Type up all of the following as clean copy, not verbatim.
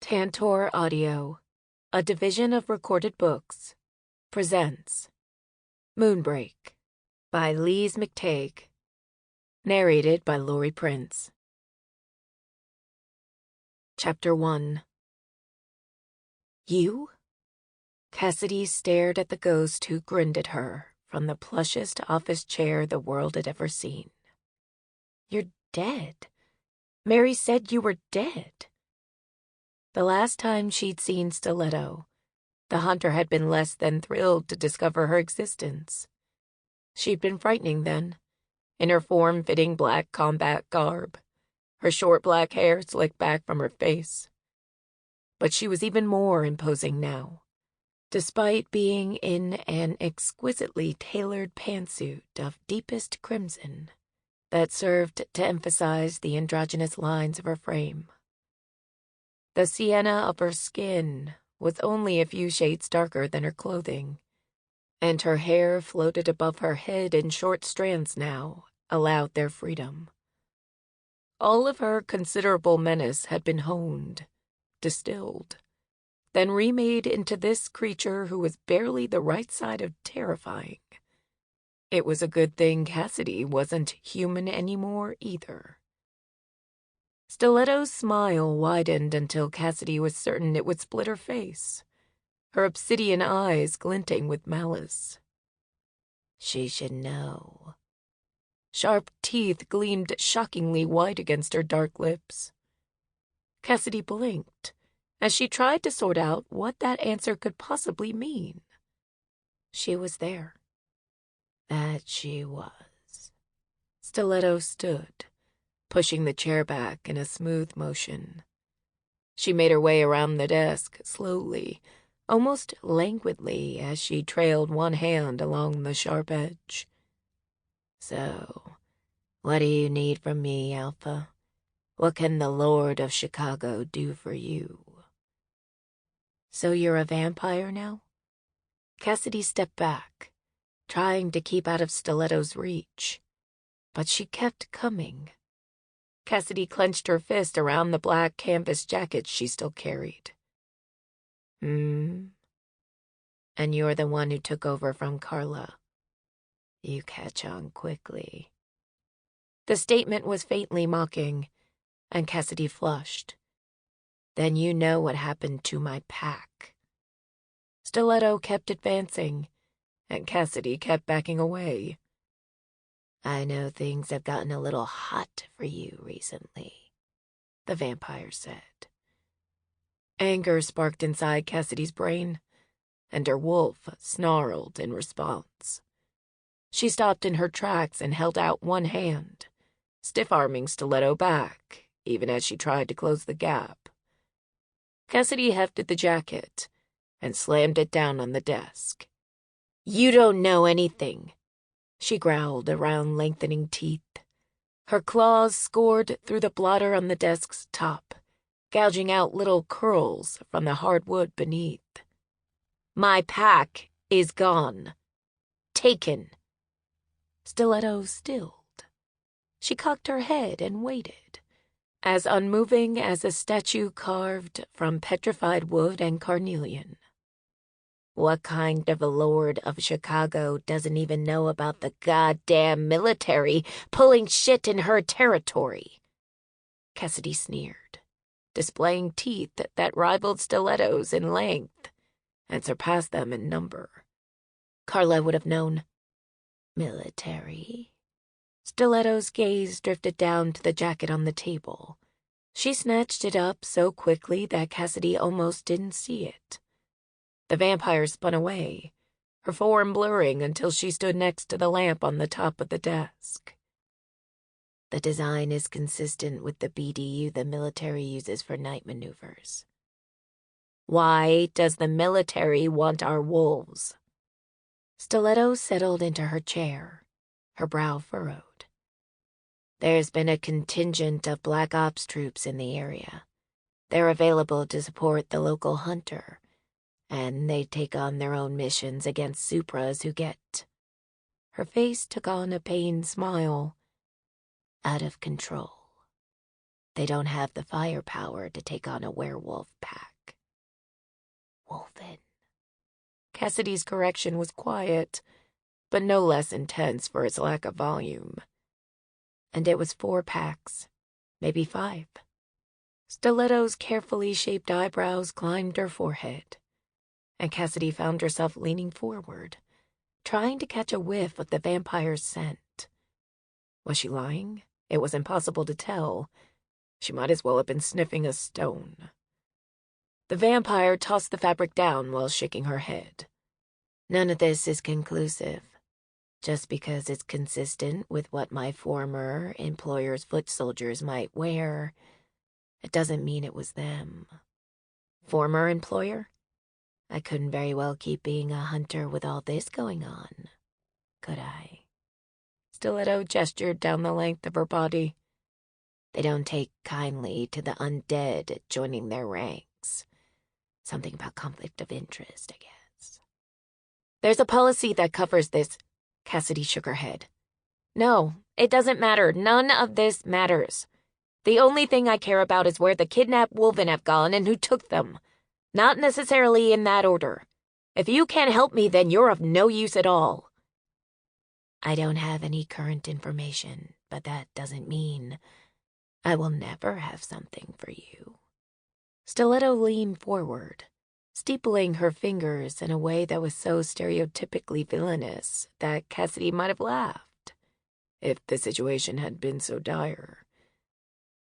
Tantor Audio, a division of Recorded Books, presents Moonbreak by Lise Mactague, narrated by Lori Prince. Chapter 1. You? Cassidy stared at the ghost who grinned at her from the plushest office chair the world had ever seen. You're dead. Mary said you were dead. The last time she'd seen Stiletto, the hunter had been less than thrilled to discover her existence. She'd been frightening then, in her form-fitting black combat garb, her short black hair slicked back from her face. But she was even more imposing now, despite being in an exquisitely tailored pantsuit of deepest crimson that served to emphasize the androgynous lines of her frame. The sienna of her skin was only a few shades darker than her clothing, and her hair floated above her head in short strands now, allowed their freedom. All of her considerable menace had been honed, distilled, then remade into this creature who was barely the right side of terrifying. It was a good thing Cassidy wasn't human anymore either. Stiletto's smile widened until Cassidy was certain it would split her face, her obsidian eyes glinting with malice. She should know. Sharp teeth gleamed shockingly white against her dark lips. Cassidy blinked as she tried to sort out what that answer could possibly mean. She was there. That she was. Stiletto stood, pushing the chair back in a smooth motion. She made her way around the desk slowly, almost languidly, as she trailed one hand along the sharp edge. So, what do you need from me, Alpha? What can the Lord of Chicago do for you? So you're a vampire now? Cassidy stepped back, trying to keep out of Stiletto's reach, but she kept coming. Cassidy clenched her fist around the black canvas jacket she still carried. And you're the one who took over from Carla. You catch on quickly. The statement was faintly mocking, and Cassidy flushed. Then you know what happened to my pack. Stiletto kept advancing, and Cassidy kept backing away. I know things have gotten a little hot for you recently, the vampire said. Anger sparked inside Cassidy's brain, and her wolf snarled in response. She stopped in her tracks and held out one hand, stiff-arming Stiletto back, even as she tried to close the gap. Cassidy hefted the jacket and slammed it down on the desk. You don't know anything, she growled around lengthening teeth. Her claws scored through the blotter on the desk's top, gouging out little curls from the hardwood beneath. My pack is gone. Taken. Stiletto stilled. She cocked her head and waited, as unmoving as a statue carved from petrified wood and carnelian. What kind of a lord of Chicago doesn't even know about the goddamn military pulling shit in her territory? Cassidy sneered, displaying teeth that rivaled Stiletto's in length and surpassed them in number. Carla would have known. Military? Stiletto's gaze drifted down to the jacket on the table. She snatched it up so quickly that Cassidy almost didn't see it. The vampire spun away, her form blurring until she stood next to the lamp on the top of the desk. The design is consistent with the BDU the military uses for night maneuvers. Why does the military want our wolves? Stiletto settled into her chair, her brow furrowed. There's been a contingent of Black Ops troops in the area. They're available to support the local hunter, and they take on their own missions against Supras who get... Her face took on a pained smile. Out of control. They don't have the firepower to take on a werewolf pack. Wolfen. Cassidy's correction was quiet, but no less intense for its lack of volume. And it was 4 packs, maybe 5. Stiletto's carefully shaped eyebrows climbed her forehead, and Cassidy found herself leaning forward, trying to catch a whiff of the vampire's scent. Was she lying? It was impossible to tell. She might as well have been sniffing a stone. The vampire tossed the fabric down while shaking her head. None of this is conclusive. Just because it's consistent with what my former employer's foot soldiers might wear, it doesn't mean it was them. Former employer? I couldn't very well keep being a hunter with all this going on, could I? Stiletto gestured down the length of her body. They don't take kindly to the undead joining their ranks. Something about conflict of interest, I guess. There's a policy that covers this. Cassidy shook her head. No, it doesn't matter. None of this matters. The only thing I care about is where the kidnapped wolven have gone and who took them. Not necessarily in that order. If you can't help me, then you're of no use at all. I don't have any current information, but that doesn't mean I will never have something for you. Stiletto leaned forward, steepling her fingers in a way that was so stereotypically villainous that Cassidy might have laughed, if the situation had been so dire.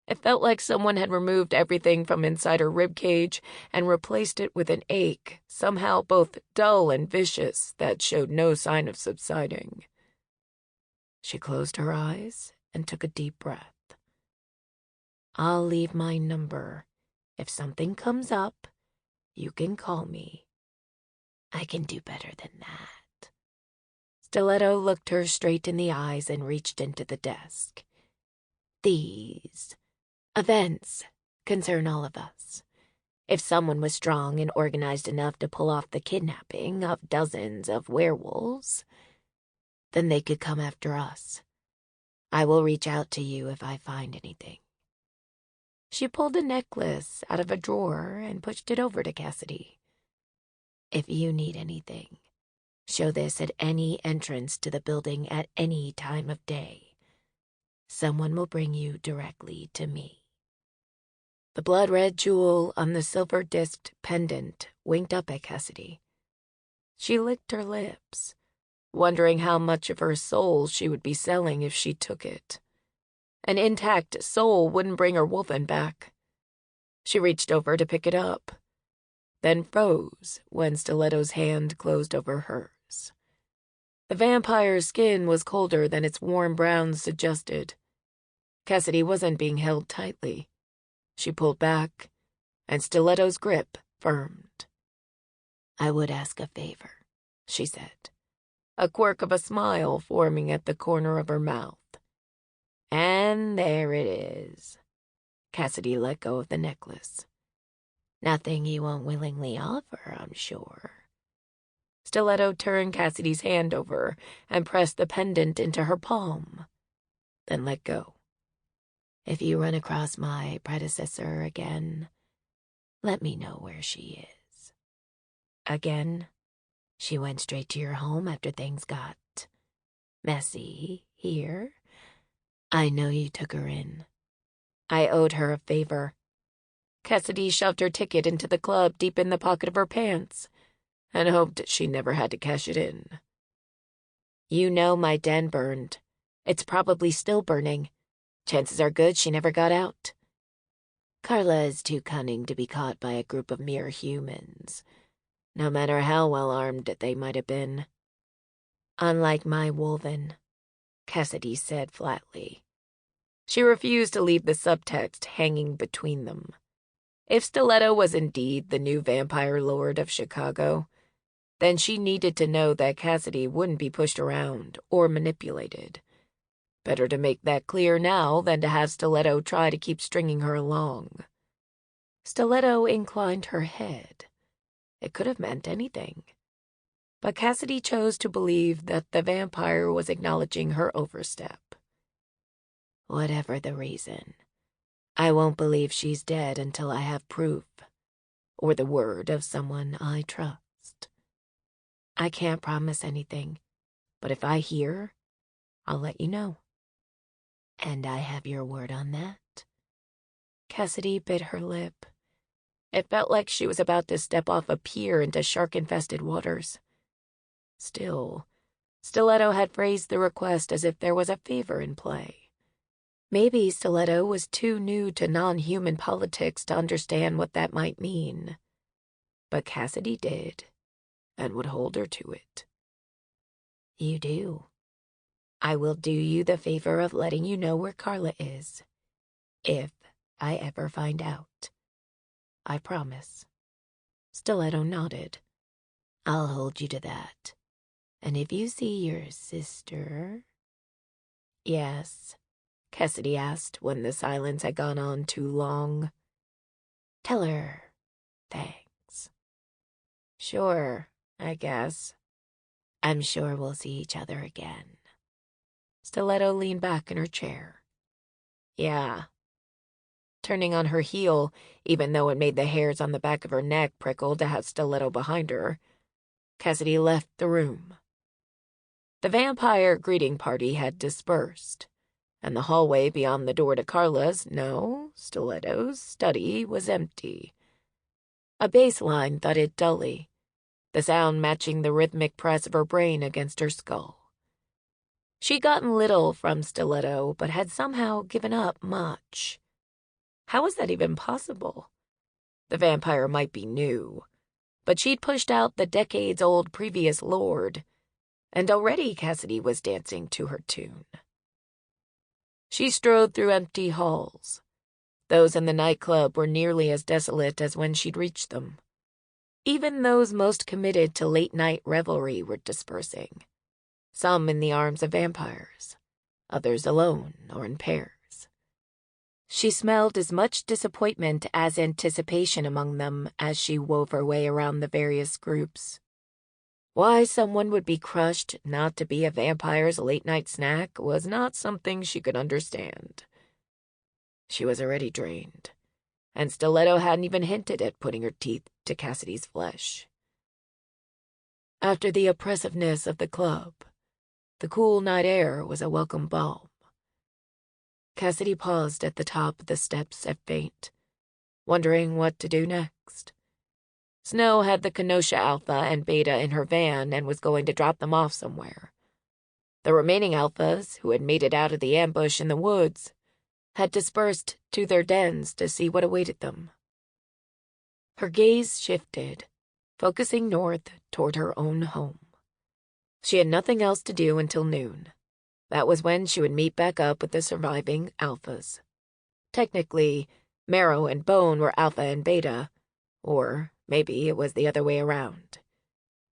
It felt like someone had removed everything from inside her ribcage and replaced it with an ache, somehow both dull and vicious, that showed no sign of subsiding. She closed her eyes and took a deep breath. I'll leave my number. If something comes up, you can call me. I can do better than that. Stiletto looked her straight in the eyes and reached into the desk. These events concern all of us. If someone was strong and organized enough to pull off the kidnapping of dozens of werewolves, then they could come after us. I will reach out to you if I find anything. She pulled a necklace out of a drawer and pushed it over to Cassidy. If you need anything, show this at any entrance to the building at any time of day. Someone will bring you directly to me. The blood-red jewel on the silver-disked pendant winked up at Cassidy. She licked her lips, wondering how much of her soul she would be selling if she took it. An intact soul wouldn't bring her wolfen back. She reached over to pick it up, then froze when Stiletto's hand closed over hers. The vampire's skin was colder than its warm brown suggested. Cassidy wasn't being held tightly. She pulled back, and Stiletto's grip firmed. I would ask a favor, she said, a quirk of a smile forming at the corner of her mouth. And there it is. Cassidy let go of the necklace. Nothing you won't willingly offer, I'm sure. Stiletto turned Cassidy's hand over and pressed the pendant into her palm, then let go. If you run across my predecessor again, let me know where she is. Again, she went straight to your home after things got messy here. I know you took her in. I owed her a favor. Cassidy shoved her ticket into the club deep in the pocket of her pants and hoped she never had to cash it in. You know my den burned. It's probably still burning. Chances are good she never got out. Carla is too cunning to be caught by a group of mere humans, no matter how well armed they might have been. Unlike my wolven, Cassidy said flatly. She refused to leave the subtext hanging between them. If Stiletto was indeed the new vampire lord of Chicago, then she needed to know that Cassidy wouldn't be pushed around or manipulated. Better to make that clear now than to have Stiletto try to keep stringing her along. Stiletto inclined her head. It could have meant anything. But Cassidy chose to believe that the vampire was acknowledging her overstep. Whatever the reason, I won't believe she's dead until I have proof, or the word of someone I trust. I can't promise anything, but if I hear, I'll let you know. And I have your word on that? Cassidy bit her lip. It felt like she was about to step off a pier into shark-infested waters. Still, Stiletto had phrased the request as if there was a favor in play. Maybe Stiletto was too new to non-human politics to understand what that might mean. But Cassidy did, and would hold her to it. You do. I will do you the favor of letting you know where Carla is, if I ever find out. I promise. Stiletto nodded. I'll hold you to that. And if you see your sister... Yes, Cassidy asked when the silence had gone on too long. Tell her thanks. Sure, I guess. I'm sure we'll see each other again. Stiletto leaned back in her chair. Yeah. Turning on her heel, even though it made the hairs on the back of her neck prickle to have Stiletto behind her, Cassidy left the room. The vampire greeting party had dispersed, and the hallway beyond the door to Carla's, no, Stiletto's, study was empty. A bass line thudded dully, the sound matching the rhythmic press of her brain against her skull. She'd gotten little from Stiletto, but had somehow given up much. How was that even possible? The vampire might be new, but she'd pushed out the decades-old previous lord, and already Cassidy was dancing to her tune. She strode through empty halls. Those in the nightclub were nearly as desolate as when she'd reached them. Even those most committed to late-night revelry were dispersing. Some in the arms of vampires, others alone or in pairs. She smelled as much disappointment as anticipation among them as she wove her way around the various groups. Why someone would be crushed not to be a vampire's late-night snack was not something she could understand. She was already drained, and Stiletto hadn't even hinted at putting her teeth to Cassidy's flesh. After the oppressiveness of the club, the cool night air was a welcome balm. Cassidy paused at the top of the steps at Faint, wondering what to do next. Snow had the Kenosha Alpha and Beta in her van and was going to drop them off somewhere. The remaining Alphas, who had made it out of the ambush in the woods, had dispersed to their dens to see what awaited them. Her gaze shifted, focusing north toward her own home. She had nothing else to do until noon. That was when she would meet back up with the surviving Alphas. Technically, Marrow and Bone were Alpha and Beta, or maybe it was the other way around.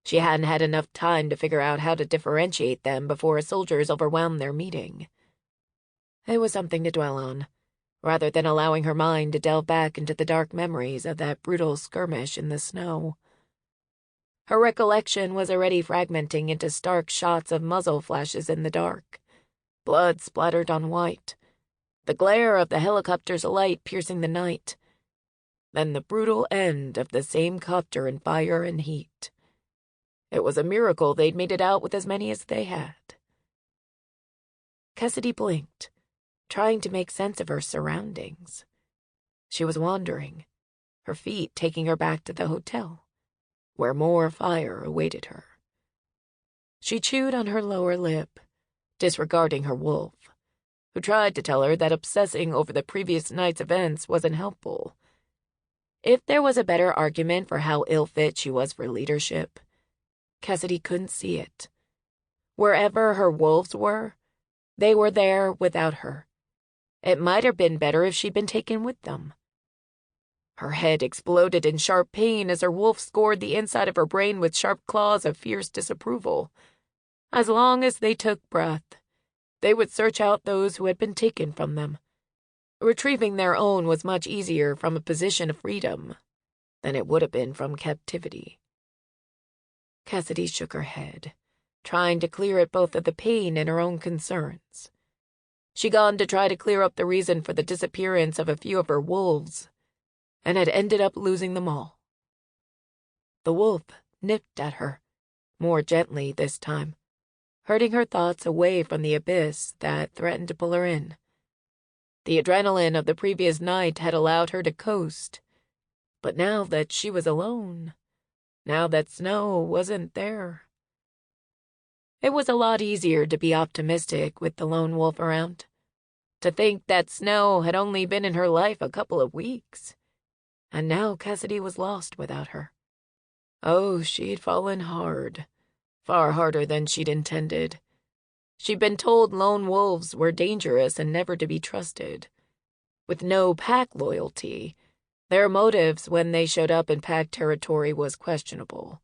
She hadn't had enough time to figure out how to differentiate them before soldiers overwhelmed their meeting. It was something to dwell on, rather than allowing her mind to delve back into the dark memories of that brutal skirmish in the snow. Her recollection was already fragmenting into stark shots of muzzle flashes in the dark, blood splattered on white, the glare of the helicopter's light piercing the night, then the brutal end of the same copter in fire and heat. It was a miracle they'd made it out with as many as they had. Cassidy blinked, trying to make sense of her surroundings. She was wandering, her feet taking her back to the hotel, where more fire awaited her. She chewed on her lower lip, disregarding her wolf, who tried to tell her that obsessing over the previous night's events wasn't helpful. If there was a better argument for how ill-fit she was for leadership, Cassidy couldn't see it. Wherever her wolves were, they were there without her. It might have been better if she'd been taken with them. Her head exploded in sharp pain as her wolf scored the inside of her brain with sharp claws of fierce disapproval. As long as they took breath, they would search out those who had been taken from them. Retrieving their own was much easier from a position of freedom than it would have been from captivity. Cassidy shook her head, trying to clear it both of the pain and her own concerns. She'd gone to try to clear up the reason for the disappearance of a few of her wolves, and had ended up losing them all. The wolf nipped at her, more gently this time, herding her thoughts away from the abyss that threatened to pull her in. The adrenaline of the previous night had allowed her to coast, but now that she was alone, now that Snow wasn't there, it was a lot easier to be optimistic with the lone wolf around, to think that Snow had only been in her life a couple of weeks, and now Cassidy was lost without her. Oh, she'd fallen hard, far harder than she'd intended. She'd been told lone wolves were dangerous and never to be trusted. With no pack loyalty, their motives when they showed up in pack territory was questionable.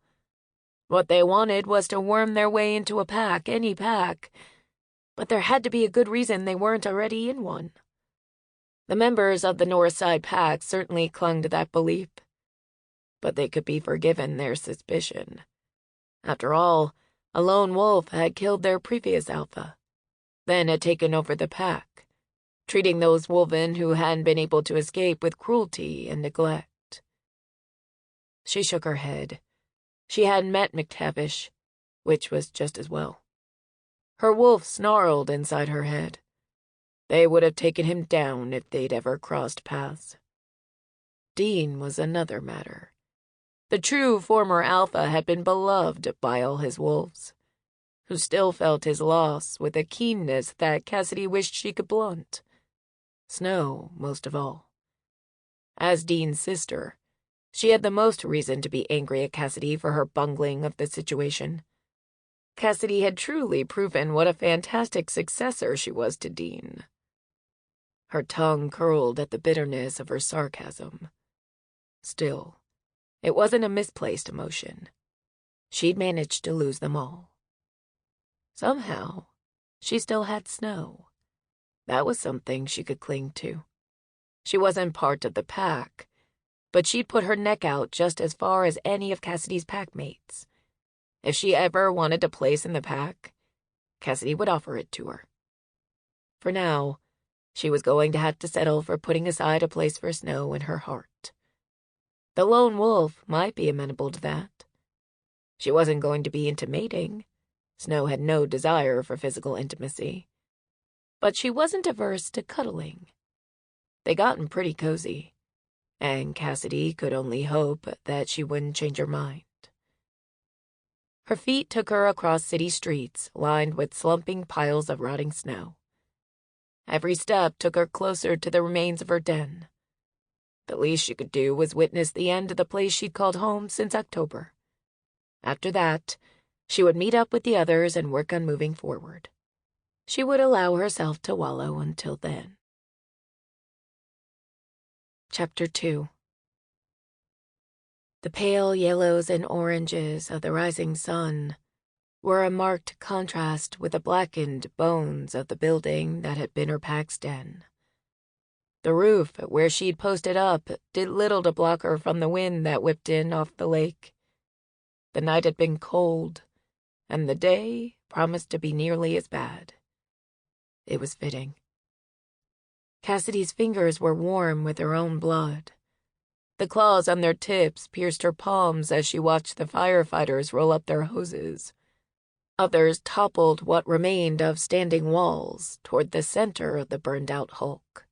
What they wanted was to worm their way into a pack, any pack, but there had to be a good reason they weren't already in one. The members of the North Side Pack certainly clung to that belief, but they could be forgiven their suspicion. After all, a lone wolf had killed their previous alpha, then had taken over the pack, treating those wolven who hadn't been able to escape with cruelty and neglect. She shook her head. She hadn't met McTavish, which was just as well. Her wolf snarled inside her head. They would have taken him down if they'd ever crossed paths. Dean was another matter. The true former alpha had been beloved by all his wolves, who still felt his loss with a keenness that Cassidy wished she could blunt. Snow, most of all. As Dean's sister, she had the most reason to be angry at Cassidy for her bungling of the situation. Cassidy had truly proven what a fantastic successor she was to Dean. Her tongue curled at the bitterness of her sarcasm. Still, it wasn't a misplaced emotion. She'd managed to lose them all. Somehow, she still had Snow. That was something she could cling to. She wasn't part of the pack, but she'd put her neck out just as far as any of Cassidy's packmates. If she ever wanted a place in the pack, Cassidy would offer it to her. For now, she was going to have to settle for putting aside a place for Snow in her heart. The lone wolf might be amenable to that. She wasn't going to be into mating. Snow had no desire for physical intimacy. But she wasn't averse to cuddling. They gotten pretty cozy, and Cassidy could only hope that she wouldn't change her mind. Her feet took her across city streets lined with slumping piles of rotting snow. Every step took her closer to the remains of her den. The least she could do was witness the end of the place she'd called home since October. After that, she would meet up with the others and work on moving forward. She would allow herself to wallow until then. Chapter 2. The pale yellows and oranges of the rising sun were a marked contrast with the blackened bones of the building that had been her pack's den. The roof, where she'd posted up, did little to block her from the wind that whipped in off the lake. The night had been cold, and the day promised to be nearly as bad. It was fitting. Cassidy's fingers were warm with her own blood. The claws on their tips pierced her palms as she watched the firefighters roll up their hoses. Others toppled what remained of standing walls toward the center of the burned-out hulk.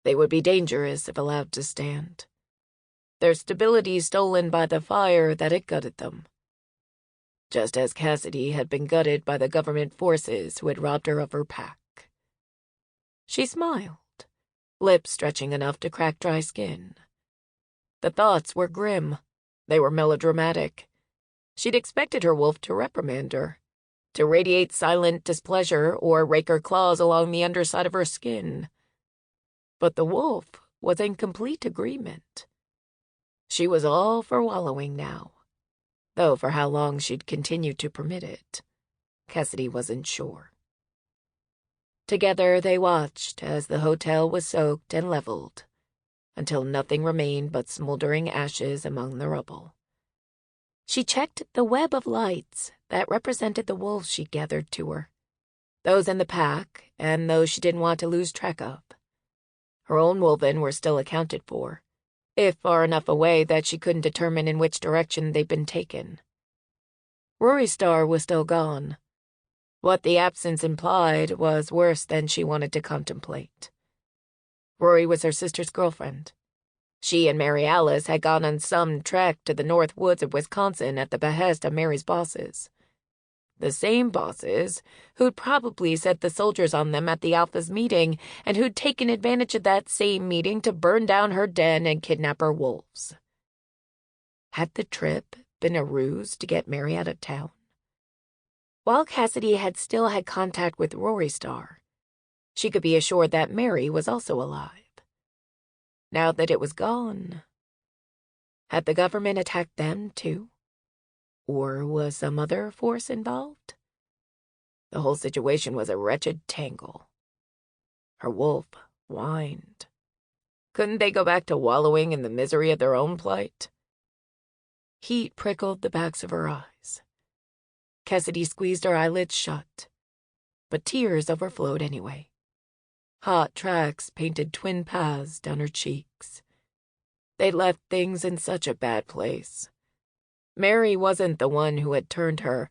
They would be dangerous if allowed to stand. Their stability stolen by the fire that had gutted them. Just as Cassidy had been gutted by the government forces who had robbed her of her pack. She smiled, lips stretching enough to crack dry skin. The thoughts were grim. They were melodramatic. She'd expected her wolf to reprimand her, to radiate silent displeasure or rake her claws along the underside of her skin. But the wolf was in complete agreement. She was all for wallowing now, though for how long she'd continue to permit it, Cassidy wasn't sure. Together they watched as the hotel was soaked and leveled, until nothing remained but smoldering ashes among the rubble. She checked the web of lights that represented the wolves she'd gathered to her. those in the pack, and those she didn't want to lose track of. Her own wolven were still accounted for, if far enough away that she couldn't determine in which direction they'd been taken. Rory's star was still gone. What the absence implied was worse than she wanted to contemplate. Rory was her sister's girlfriend. She and Mary Alice had gone on some trek to the north woods of Wisconsin at the behest of Mary's bosses. The same bosses who'd probably set the soldiers on them at the Alpha's meeting and who'd taken advantage of that same meeting to burn down her den and kidnap her wolves. Had the trip been a ruse to get Mary out of town? While Cassidy had still had contact with Rory's star, she could be assured that Mary was also alive. Now that it was gone, had the government attacked them too? Or was some other force involved? The whole situation was a wretched tangle. Her wolf whined. Couldn't they go back to wallowing in the misery of their own plight? Heat prickled the backs of her eyes. Cassidy squeezed her eyelids shut, but tears overflowed anyway. Hot tracks painted twin paths down her cheeks. They'd left things in such a bad place. Mary wasn't the one who had turned her,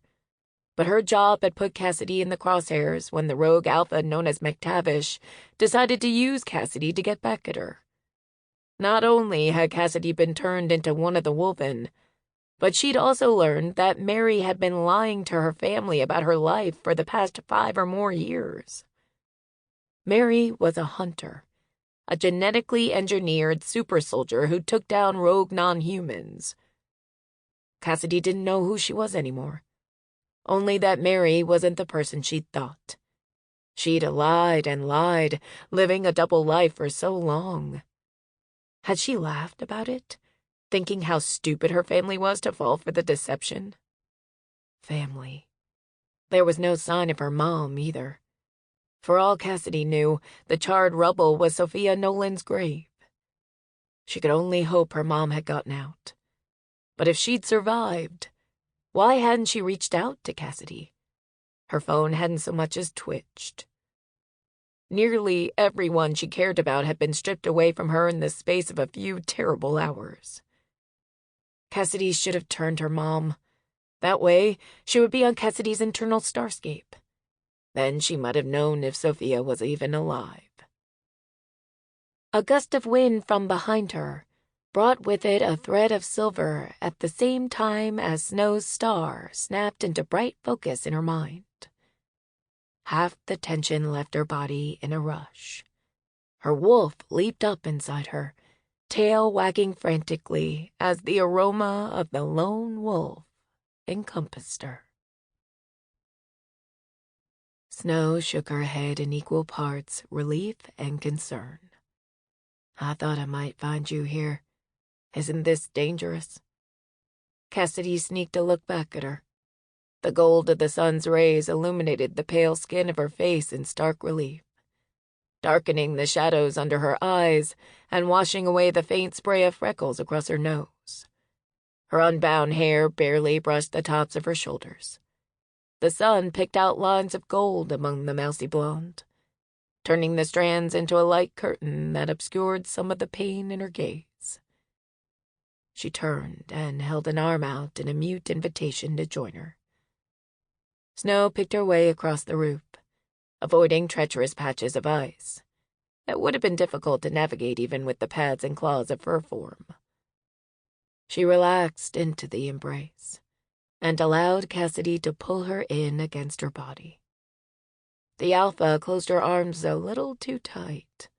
but her job had put Cassidy in the crosshairs when the rogue Alpha known as Mactague decided to use Cassidy to get back at her. Not only had Cassidy been turned into one of the wolven, but she'd also learned that Mary had been lying to her family about her life for the past 5 or more years. Mary was a hunter, a genetically engineered super soldier who took down rogue non-humans. Cassidy didn't know who she was anymore, only that Mary wasn't the person she'd thought. She'd lied and lied, living a double life for so long. Had she laughed about it, thinking how stupid her family was to fall for the deception? Family. There was no sign of her mom, either. For all Cassidy knew, the charred rubble was Sophia Nolan's grave. She could only hope her mom had gotten out. But if she'd survived, why hadn't she reached out to Cassidy? Her phone hadn't so much as twitched. Nearly everyone she cared about had been stripped away from her in the space of a few terrible hours. Cassidy should have turned her mom. That way, she would be on Cassidy's internal starscape. Then she might have known if Sophia was even alive. A gust of wind from behind her brought with it a thread of silver at the same time as Snow's star snapped into bright focus in her mind. Half the tension left her body in a rush. Her wolf leaped up inside her, tail wagging frantically as the aroma of the lone wolf encompassed her. Snow shook her head in equal parts relief and concern. I thought I might find you here. Isn't this dangerous? Cassidy sneaked a look back at her. The gold of the sun's rays illuminated the pale skin of her face in stark relief, darkening the shadows under her eyes and washing away the faint spray of freckles across her nose. Her unbound hair barely brushed the tops of her shoulders. The sun picked out lines of gold among the mousy blonde, turning the strands into a light curtain that obscured some of the pain in her gaze. She turned and held an arm out in a mute invitation to join her. Snow picked her way across the roof, avoiding treacherous patches of ice that would have been difficult to navigate even with the pads and claws of fur form. She relaxed into the embrace and allowed Cassidy to pull her in against her body. The Alpha closed her arms a little too tight.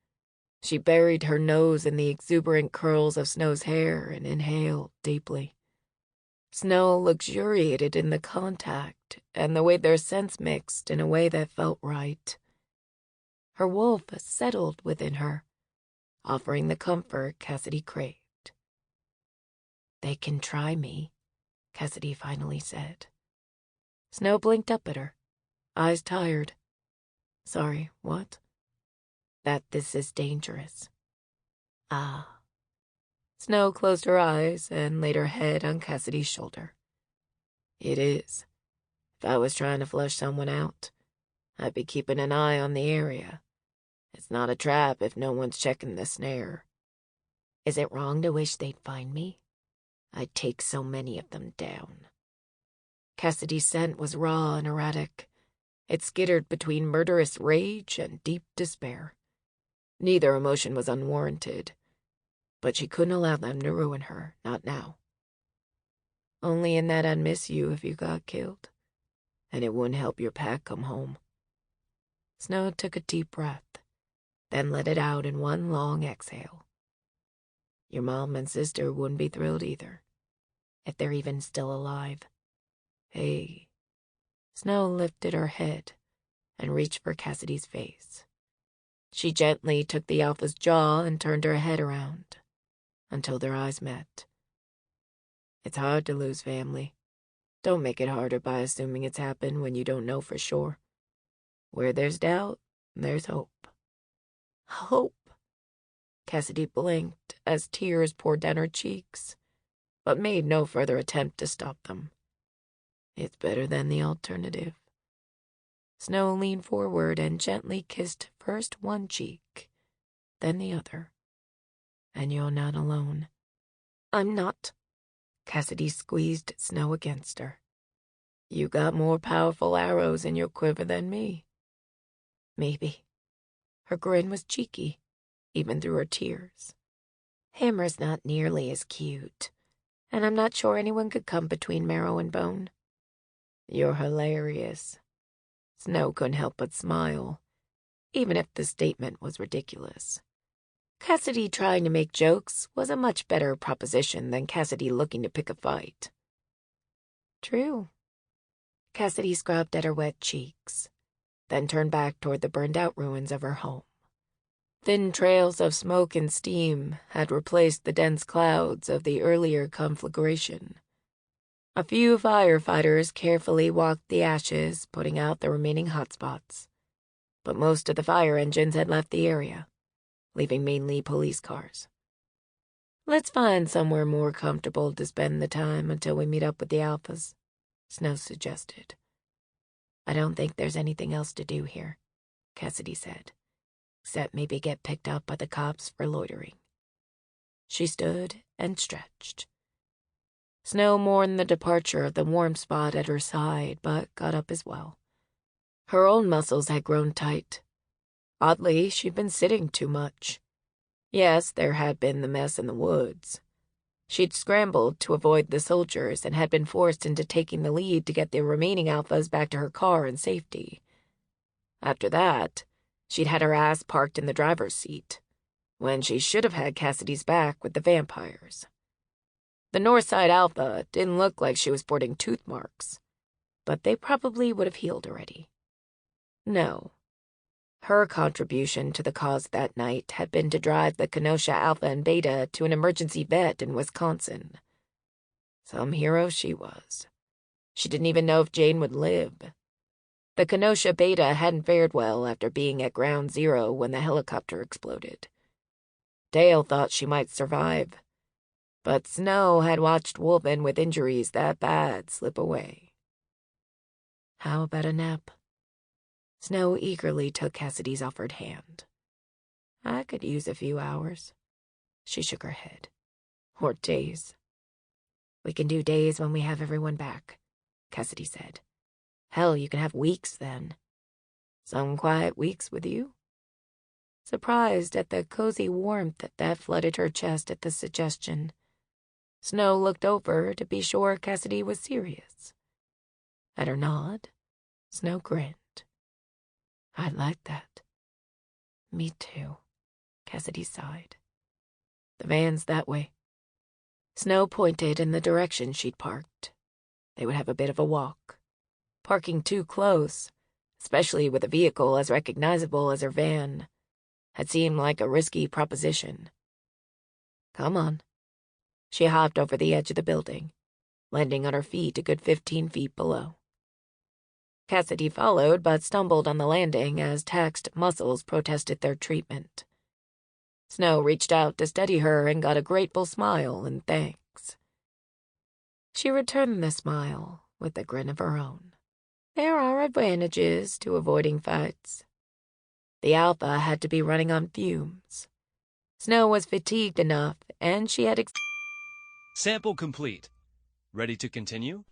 She buried her nose in the exuberant curls of Snow's hair and inhaled deeply. Snow luxuriated in the contact and the way their scents mixed in a way that felt right. Her wolf settled within her, offering the comfort Cassidy craved. They can try me, Cassidy finally said. Snow blinked up at her, eyes tired. Sorry, what? That this is dangerous. Ah. Snow closed her eyes and laid her head on Cassidy's shoulder. It is. If I was trying to flush someone out, I'd be keeping an eye on the area. It's not a trap if no one's checking the snare. Is it wrong to wish they'd find me? I'd take so many of them down. Cassidy's scent was raw and erratic. It skittered between murderous rage and deep despair. Neither emotion was unwarranted, but she couldn't allow them to ruin her, not now. Only in that I'd miss you if you got killed, and it wouldn't help your pack come home. Snow took a deep breath, then let it out in one long exhale. Your mom and sister wouldn't be thrilled either, if they're even still alive. Hey. Snow lifted her head and reached for Cassidy's face. She gently took the alpha's jaw and turned her head around until their eyes met. It's hard to lose family. Don't make it harder by assuming it's happened when you don't know for sure. Where there's doubt, there's hope. Hope? Cassidy blinked as tears poured down her cheeks, but made no further attempt to stop them. It's better than the alternative. Snow leaned forward and gently kissed first one cheek, then the other. And you're not alone. I'm not. Cassidy squeezed Snow against her. You got more powerful arrows in your quiver than me. Maybe. Her grin was cheeky, even through her tears. Hammer's not nearly as cute, and I'm not sure anyone could come between marrow and bone. You're hilarious. Snow couldn't help but smile, even if the statement was ridiculous. Cassidy trying to make jokes was a much better proposition than Cassidy looking to pick a fight. True. Cassidy scrubbed at her wet cheeks, then turned back toward the burned-out ruins of her home. Thin trails of smoke and steam had replaced the dense clouds of the earlier conflagration. A few firefighters carefully walked the ashes, putting out the remaining hotspots. But most of the fire engines had left the area, leaving mainly police cars. Let's find somewhere more comfortable to spend the time until we meet up with the Alphas, Snow suggested. I don't think there's anything else to do here, Cassidy said, except maybe get picked up by the cops for loitering. She stood and stretched. Snow mourned the departure of the warm spot at her side, but got up as well. Her own muscles had grown tight. Oddly, she'd been sitting too much. Yes, there had been the mess in the woods. She'd scrambled to avoid the soldiers and had been forced into taking the lead to get the remaining Alphas back to her car in safety. After that, she'd had her ass parked in the driver's seat, when she should have had Cassidy's back with the vampires. The Northside Alpha didn't look like she was sporting tooth marks, but they probably would have healed already. No. Her contribution to the cause that night had been to drive the Kenosha Alpha and Beta to an emergency vet in Wisconsin. Some hero she was. She didn't even know if Jane would live. The Kenosha Beta hadn't fared well after being at Ground Zero when the helicopter exploded. Dale thought she might survive, but Snow had watched Wolven with injuries that bad slip away. How about a nap? Snow eagerly took Cassidy's offered hand. I could use a few hours. She shook her head. Or days. We can do days when we have everyone back, Cassidy said. Hell, you can have weeks then. Some quiet weeks with you? Surprised at the cozy warmth that flooded her chest at the suggestion, Snow looked over to be sure Cassidy was serious. At her nod, Snow grinned. I'd like that. Me too, Cassidy sighed. The van's that way. Snow pointed in the direction she'd parked. They would have a bit of a walk. Parking too close, especially with a vehicle as recognizable as her van, had seemed like a risky proposition. Come on. She hopped over the edge of the building, landing on her feet a good 15 feet below. Cassidy followed, but stumbled on the landing as taxed muscles protested their treatment. Snow reached out to steady her and got a grateful smile and thanks. She returned the smile with a grin of her own. There are advantages to avoiding fights. The Alpha had to be running on fumes. Snow was fatigued enough, and she had Sample complete. Ready to continue?